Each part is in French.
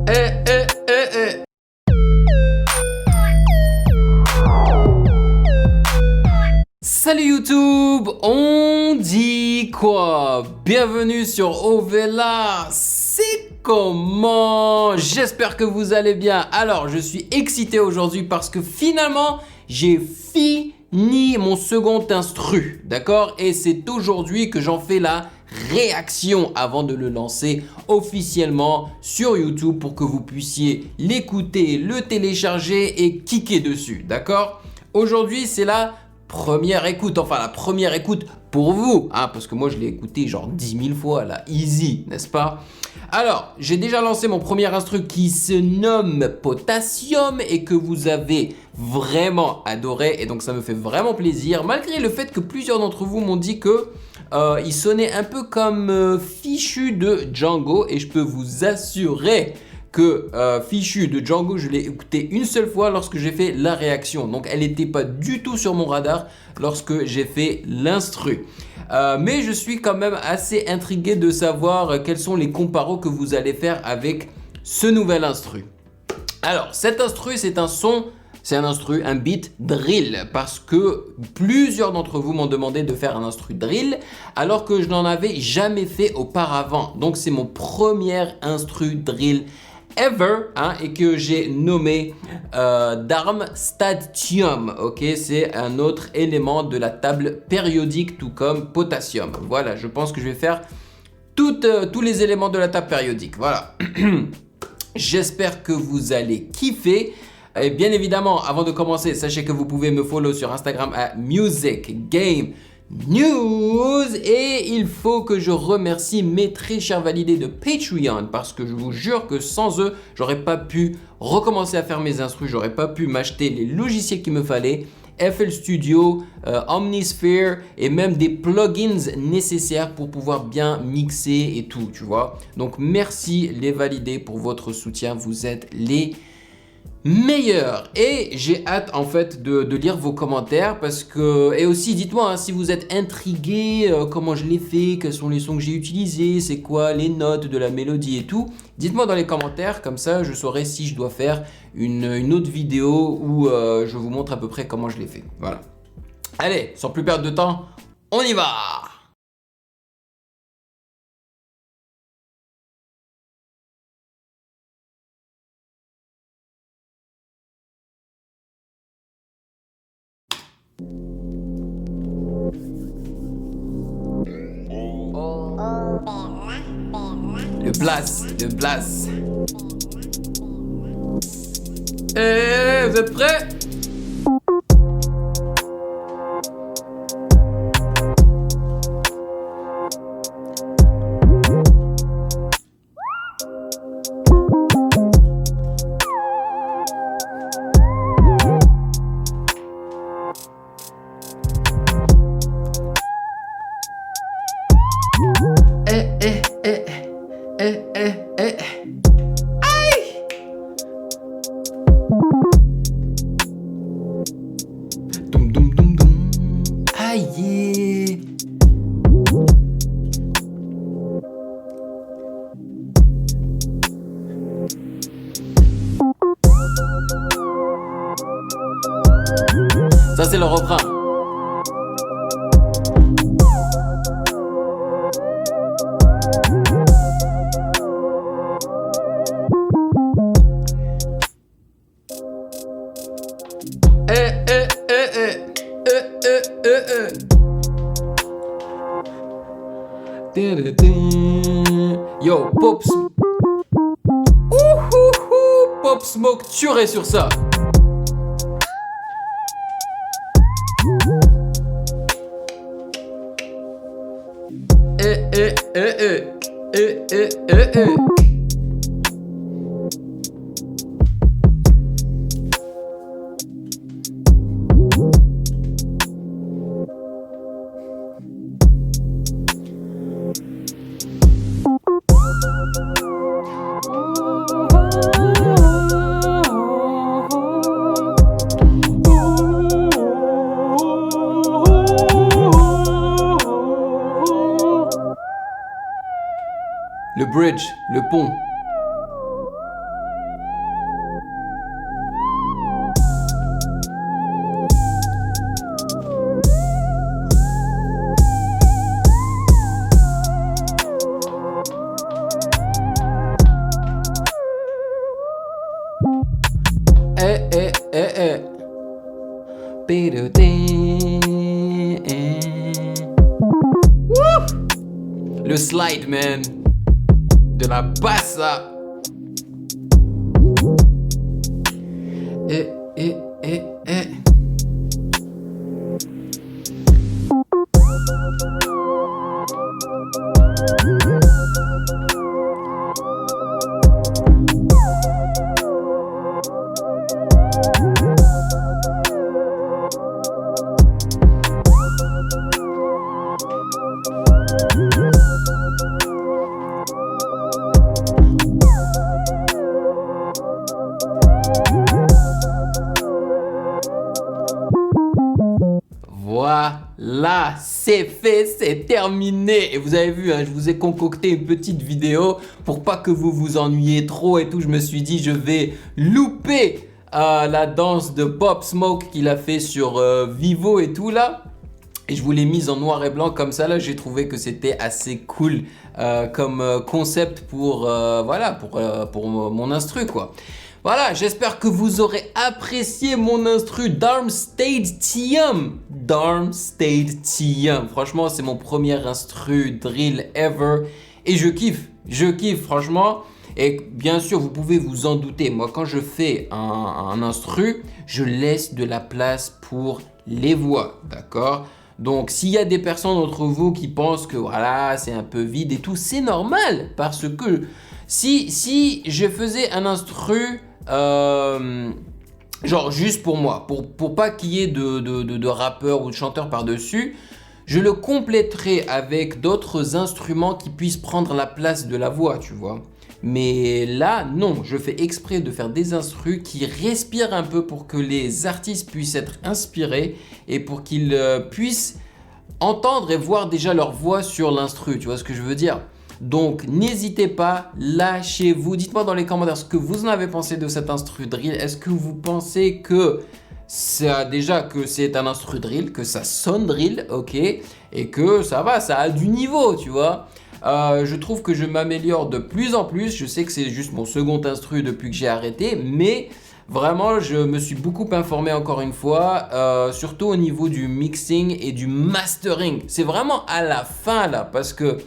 Eh, eh, eh, eh. Salut YouTube, on dit quoi? Bienvenue sur Ovela, c'est comment? J'espère que vous allez bien. Alors, je suis excité aujourd'hui parce que finalement, j'ai fini mon second instru, d'accord? Et c'est aujourd'hui que j'en fais la réaction avant de le lancer officiellement sur YouTube pour que vous puissiez l'écouter, le télécharger et kicker dessus, d'accord? Aujourd'hui, c'est la première écoute, enfin la première écoute pour vous, hein, parce que moi je l'ai écouté genre 10 000 fois, là, easy, n'est-ce pas? Alors, j'ai déjà lancé mon premier instru qui se nomme Potassium et que vous avez vraiment adoré et donc ça me fait vraiment plaisir, malgré le fait que plusieurs d'entre vous m'ont dit que il sonnait un peu comme Fichu de Django et je peux vous assurer que Fichu de Django, je l'ai écouté une seule fois lorsque j'ai fait la réaction. Donc elle n'était pas du tout sur mon radar lorsque j'ai fait l'instru. Mais je suis quand même assez intrigué de savoir quels sont les comparos que vous allez faire avec ce nouvel instru. Alors cet instru, c'est un son, c'est un beat drill, parce que plusieurs d'entre vous m'ont demandé de faire un instru drill alors que je n'en avais jamais fait auparavant. Donc c'est mon premier instru drill ever, hein, et que j'ai nommé Darmstadtium, ok, c'est un autre élément de la table périodique, tout comme potassium. Voilà, je pense que je vais faire tous les éléments de la table périodique, voilà. J'espère que vous allez kiffer. Et bien évidemment, avant de commencer, sachez que vous pouvez me follow sur Instagram à Music Game News, et il faut que je remercie mes très chers validés de Patreon parce que je vous jure que sans eux, j'aurais pas pu recommencer à faire mes instrus, j'aurais pas pu m'acheter les logiciels qu'il me fallait, FL Studio, Omnisphere et même des plugins nécessaires pour pouvoir bien mixer et tout, tu vois. Donc merci les validés pour votre soutien, vous êtes les meilleur. Et j'ai hâte en fait de lire vos commentaires parce que, et aussi dites-moi hein, si vous êtes intrigué, comment je l'ai fait, quels sont les sons que j'ai utilisés, c'est quoi les notes de la mélodie et tout. Dites-moi dans les commentaires, comme ça je saurai si je dois faire une autre vidéo où je vous montre à peu près comment je l'ai fait. Voilà. Allez, sans plus perdre de temps, on y va! Le blast. Eh, vous êtes prêts? Aïe. Ça c'est le refrain. Yo, Pops. Pop Smoke tuerait sur ça. Le bridge, le pont. Le slide, man. De la basse, là. Eh. Voilà, c'est fait, c'est terminé. Et vous avez vu, hein, je vous ai concocté une petite vidéo pour pas que vous vous ennuyiez trop et tout. Je me suis dit, je vais louper la danse de Pop Smoke qu'il a fait sur Vivo et tout là. Et je vous l'ai mise en noir et blanc comme ça là. J'ai trouvé que c'était assez cool comme concept pour, voilà, pour mon instru quoi. Voilà, j'espère que vous aurez apprécié mon instru Darmstadt TM. Darmstadt TM. Franchement, c'est mon premier instru drill ever. Et je kiffe franchement. Et bien sûr, vous pouvez vous en douter. Moi, quand je fais un instru, je laisse de la place pour les voix, d'accord? Donc, s'il y a des personnes d'entre vous qui pensent que voilà, c'est un peu vide et tout, c'est normal. Parce que si je faisais un instru... genre juste pour moi, pour pas qu'il y ait de rappeurs ou de chanteurs par-dessus, je le compléterai avec d'autres instruments qui puissent prendre la place de la voix, tu vois. Mais là, non, je fais exprès de faire des instrus qui respirent un peu pour que les artistes puissent être inspirés et pour qu'ils puissent entendre et voir déjà leur voix sur l'instru, tu vois ce que je veux dire? Donc n'hésitez pas, lâchez-vous, dites-moi dans les commentaires ce que vous en avez pensé de cet instru drill. Est-ce que vous pensez que déjà que c'est un instru drill, que ça sonne drill, ok, et que ça va, ça a du niveau, tu vois. Je trouve que je m'améliore de plus en plus. Je sais que c'est juste mon second instru depuis que j'ai arrêté, mais vraiment je me suis beaucoup informé encore une fois, surtout au niveau du mixing et du mastering. C'est vraiment à la fin là, parce que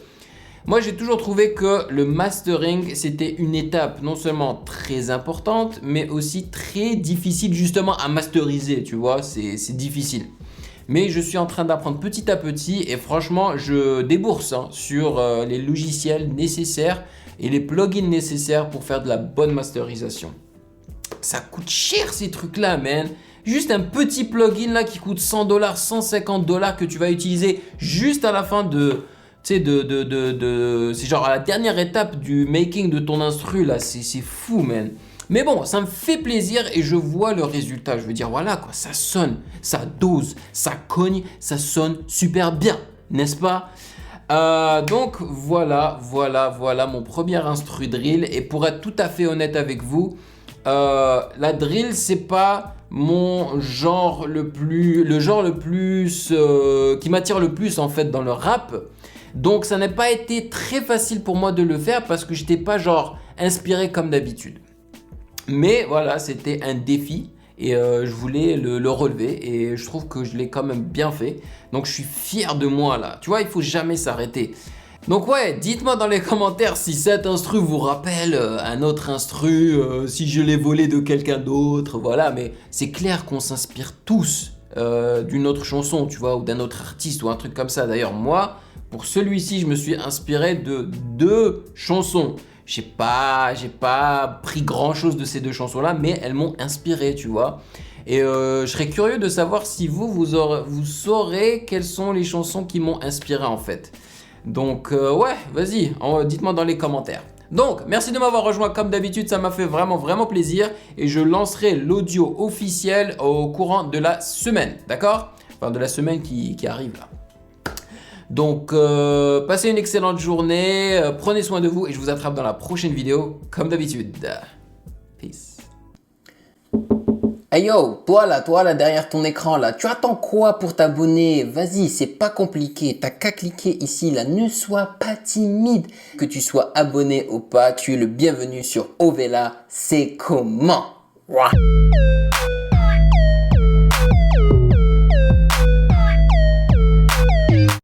moi, j'ai toujours trouvé que le mastering, c'était une étape non seulement très importante, mais aussi très difficile justement à masteriser, tu vois, c'est difficile. Mais je suis en train d'apprendre petit à petit et franchement, je débourse sur les logiciels nécessaires et les plugins nécessaires pour faire de la bonne masterisation. Ça coûte cher ces trucs-là, man. Juste un petit plugin là qui coûte 100 $, 150 $ que tu vas utiliser juste à la fin de... Tu sais, c'est genre à la dernière étape du making de ton instru là, c'est fou, man. Mais bon, ça me fait plaisir et je vois le résultat. Je veux dire, voilà quoi, ça sonne, ça dose, ça cogne, ça sonne super bien, n'est-ce pas? Donc voilà mon premier instru drill. Et pour être tout à fait honnête avec vous, la drill c'est pas mon genre le plus, qui m'attire le plus en fait dans le rap. Donc ça n'a pas été très facile pour moi de le faire parce que j'étais pas genre inspiré comme d'habitude. Mais voilà, c'était un défi et je voulais le relever et je trouve que je l'ai quand même bien fait. Donc je suis fier de moi là. Tu vois, il faut jamais s'arrêter. Donc ouais, dites-moi dans les commentaires si cet instru vous rappelle un autre instru, si je l'ai volé de quelqu'un d'autre, voilà. Mais c'est clair qu'on s'inspire tous d'une autre chanson, tu vois, ou d'un autre artiste ou un truc comme ça. D'ailleurs, moi, pour celui-ci, je me suis inspiré de 2 chansons. J'ai pas pris grand-chose de ces 2 chansons-là, mais elles m'ont inspiré, tu vois. Et je serais curieux de savoir si vous saurez quelles sont les chansons qui m'ont inspiré en fait. Donc ouais, vas-y, dites-moi dans les commentaires. Donc, merci de m'avoir rejoint comme d'habitude, ça m'a fait vraiment plaisir. Et je lancerai l'audio officiel au courant de la semaine, d'accord? Enfin, de la semaine qui arrive là. Donc, passez une excellente journée, prenez soin de vous et je vous attrape dans la prochaine vidéo comme d'habitude. Peace. Hey yo, toi là derrière ton écran là, tu attends quoi pour t'abonner? Vas-y, c'est pas compliqué, t'as qu'à cliquer ici là, ne sois pas timide. Que tu sois abonné ou pas, tu es le bienvenu sur Ovela, c'est comment? Ouah.